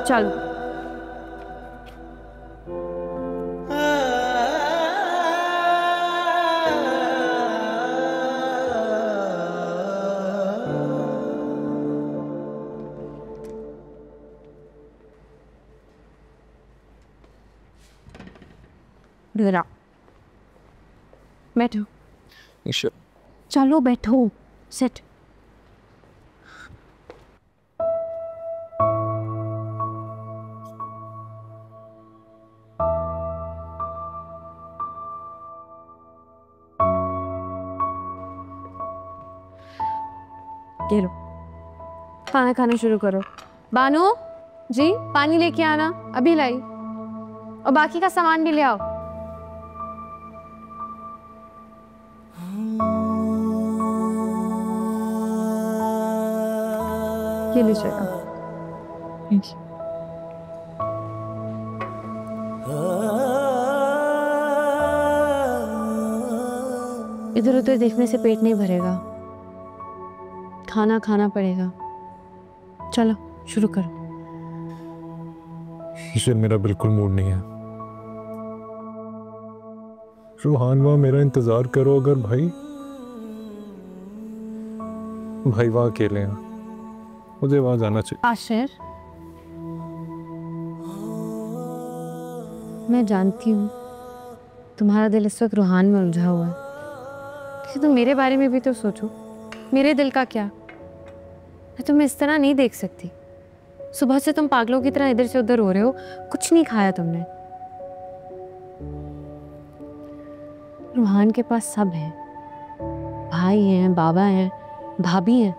चलो। इधर आओ, बैठो। ईशा, चलो बैठो, सिट। ये लो, खाना खाना शुरू करो। बानू जी, पानी लेके आना, अभी लाई। और बाकी का सामान भी ले आओ। ये लीजिएगा। इधर उधर देखने से पेट नहीं भरेगा, खाना खाना पड़ेगा। चलो शुरू करो। ईशा, मेरा बिल्कुल मूड नहीं है। रूहान, वहां मेरा इंतजार करो। अगर भाई वहां अकेले हैं, मुझे वहां जाना चाहिए। आशिर, मैं जानती हूँ तुम्हारा दिल इस वक्त रूहान में उलझा हुआ है, लेकिन तुम मेरे बारे में भी तो सोचो। मेरे दिल का क्या? मैं तुम्हें इस तरह नहीं देख सकती। सुबह से तुम पागलों की तरह इधर से उधर हो रहे हो, कुछ नहीं खाया तुमने। रूहान के पास सब है, भाई हैं, बाबा हैं, भाभी हैं।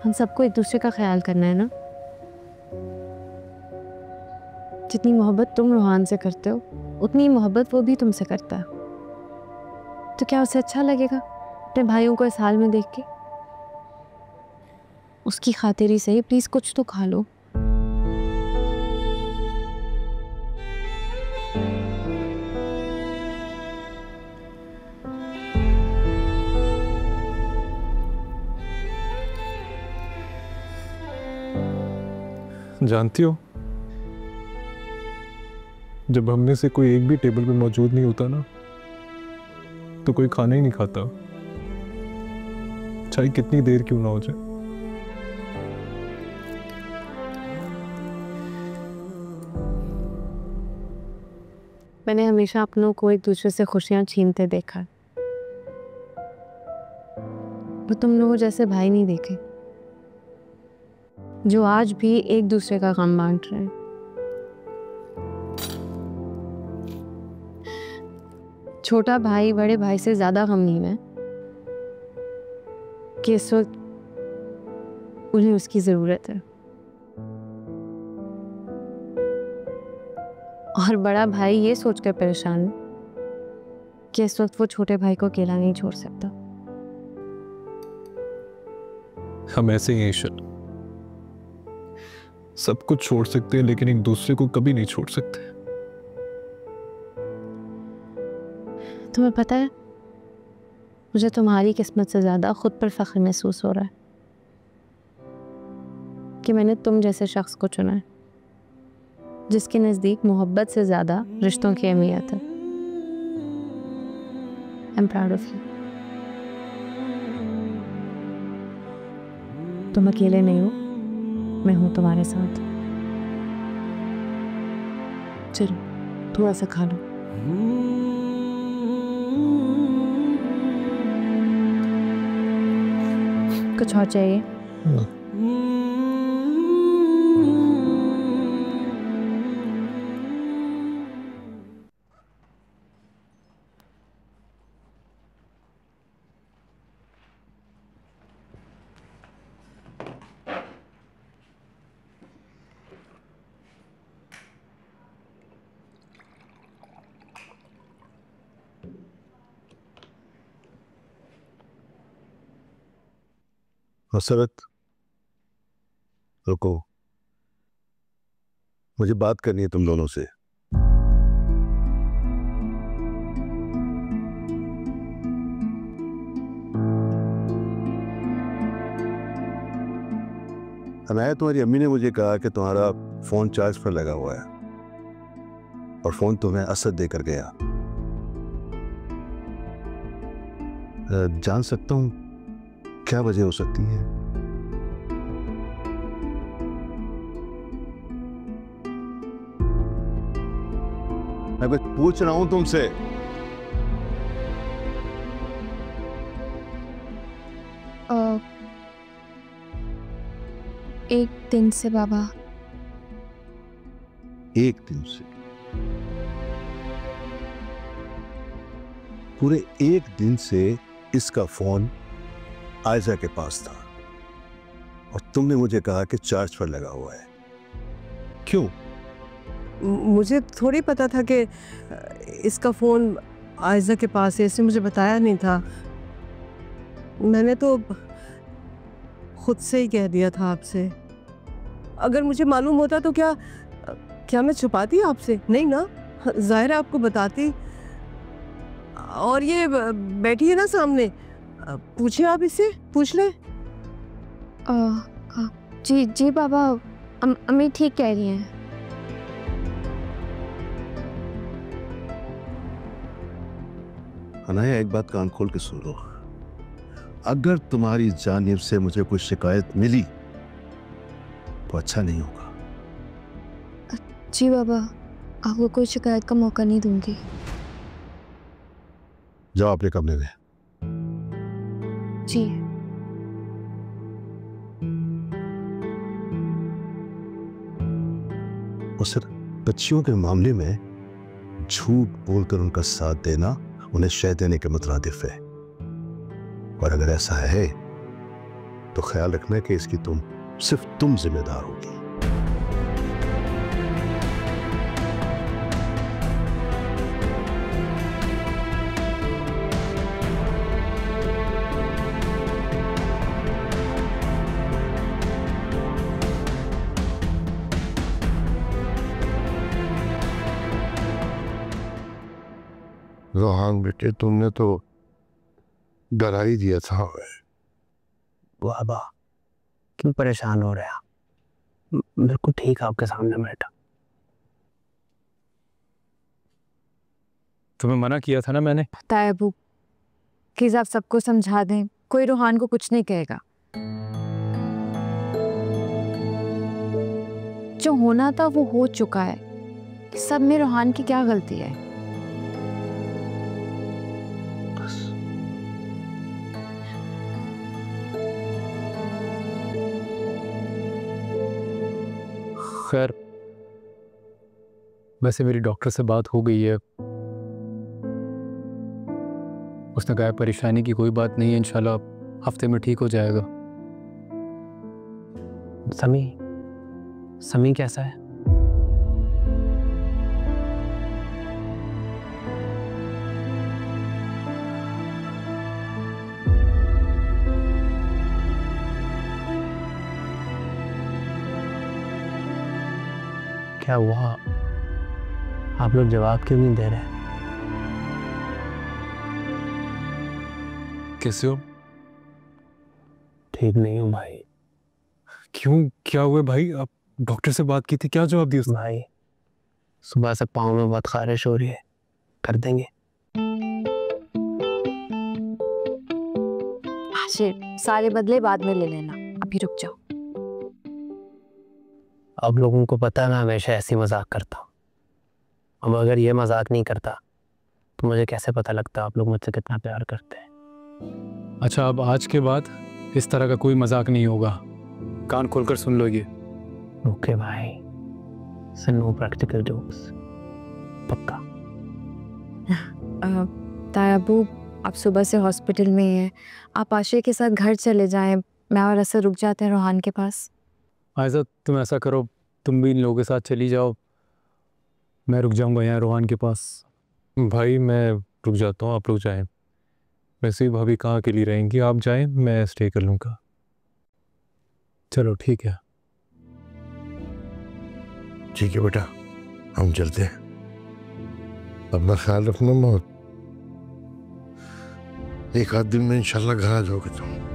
हम सबको एक दूसरे का ख्याल करना है ना। जितनी मोहब्बत तुम रूहान से करते हो, उतनी मोहब्बत वो भी तुमसे करता है। तो क्या उसे अच्छा लगेगा अपने भाइयों को इस हाल में देख के? उसकी खातिर ही सही, प्लीज कुछ तो खा लो। जानती हो, जब हमने से कोई एक भी टेबल पे मौजूद नहीं होता ना, तो कोई खाना ही नहीं खाता, चाहे कितनी देर क्यों ना हो जाए। मैंने हमेशा अपनों को एक दूसरे से खुशियां छीनते देखा। वो तुम लोगों जैसे भाई नहीं देखे जो आज भी एक दूसरे का गम बांट रहे हैं। छोटा भाई बड़े भाई से ज्यादा गमगीन है कि इस वक्त उन्हें उसकी जरूरत है, और बड़ा भाई ये सोचकर परेशान है कि इस वक्त वो छोटे भाई को अकेला नहीं छोड़ सकता। हम ऐसे ही हैं ईशा, सब कुछ छोड़ सकते हैं लेकिन एक दूसरे को कभी नहीं छोड़ सकते। तुम्हें पता है, मुझे तुम्हारी किस्मत से ज्यादा खुद पर फख्र महसूस हो रहा है कि मैंने तुम जैसे शख्स को चुना है, जिसके नजदीक मोहब्बत से ज्यादा रिश्तों की अहमियत है। I am proud of you. तुम अकेले नहीं हो, मैं हूं तुम्हारे साथ। चलो थोड़ा सा खा लो। कुछ और चाहिए? हसरत, रुको, मुझे बात करनी है तुम दोनों से। अनाया, तुम्हारी अम्मी ने मुझे कहा कि तुम्हारा फोन चार्ज पर लगा हुआ है और फोन तुम्हें असद देकर गया। जान सकता हूं क्या वजह हो सकती है? मैं कुछ पूछ रहा हूं तुमसे। एक दिन से बाबा। एक दिन से? पूरे एक दिन से इसका फोन आयजा के पास था और तुमने मुझे कहा कि चार्ज पर लगा हुआ है। क्यों? मुझे थोड़ी पता था कि इसका फ़ोन आयजा के पास है, इसने मुझे बताया नहीं था। मैंने तो खुद से ही कह दिया था आपसे। अगर मुझे मालूम होता तो क्या मैं छुपाती आपसे? नहीं ना, ज़ाहिर है आपको बताती। और ये बैठी है ना सामने, पूछे आप इससे, पूछ ले। जी जी बाबा, अम्मी ठीक कह रही हैं। अनाया, एक बात कान खोल के सुन लो। अगर तुम्हारी जानिब से मुझे कोई शिकायत मिली तो अच्छा नहीं होगा। जी बाबा, आपको कोई शिकायत का मौका नहीं दूंगी। जाओ अपने कमरे में। जी। और सिर्फ बच्चियों के मामले में झूठ बोलकर उनका साथ देना उन्हें शह देने के मुतरादिफ है। और अगर ऐसा है तो ख्याल रखना कि इसकी सिर्फ तुम जिम्मेदार होगी। रोहान बेटे, तुमने तो डरा ही दिया था हमें। बाबा क्यों परेशान हो रहे हैं आप? बिल्कुल ठीक आपके सामने बैठा। तुम्हें मना किया था ना मैंने। पता है अबू, प्लीज आप सबको समझा दें, कोई रूहान को कुछ नहीं कहेगा। जो होना था वो हो चुका है। सब में रूहान की क्या गलती है? खैर, वैसे मेरी डॉक्टर से बात हो गई है। उसने कहा परेशानी की कोई बात नहीं है, इंशाल्लाह हफ्ते में ठीक हो जाएगा। समी कैसा है? क्या हुआ? आप लोग जवाब क्यों नहीं दे रहे? कैसे हो? ठीक नहीं हूँ भाई। क्यों, क्या हुआ भाई? आप डॉक्टर से बात की थी, क्या जवाब दिया उसने? भाई सुबह से पाँव में बहुत खारिश हो रही है, कर देंगे? सारे बदले बाद में ले लेना, अभी रुक जाओ। अब लोगों को पता है मैं हमेशा ऐसी मजाक करता हूँ। अब अगर ये मजाक नहीं करता तो मुझे कैसे पता लगता आप लोग मुझसे कितना प्यार करते हैं। अच्छा, अब आज के बाद इस तरह का कोई मजाक नहीं होगा। कान खोलकर सुन लो ये। ओके भाई, नो प्रैक्टिकल जोक्स, पक्का। तायाबू, आप सुबह से हॉस्पिटल में ही हैं। आप आशे के साथ घर चले जाएं, मैं और असर रुक जाते हैं रूहान के पास। आयजा, तुम ऐसा करो, तुम भी इन लोगों के साथ चली जाओ, मैं रुक जाऊंगा यहाँ रूहान के पास। भाई मैं रुक जाता हूँ, आप रुक जाएं। वैसे ही भाभी कहाँ के लिए रहेंगी, आप जाएं, मैं स्टे कर लूँगा। चलो ठीक है। ठीक है बेटा, हम चलते हैं। अपना ख्याल रखना, बहुत एक आध दिन में इंशाल्लाह घर आ जाओगे तुम।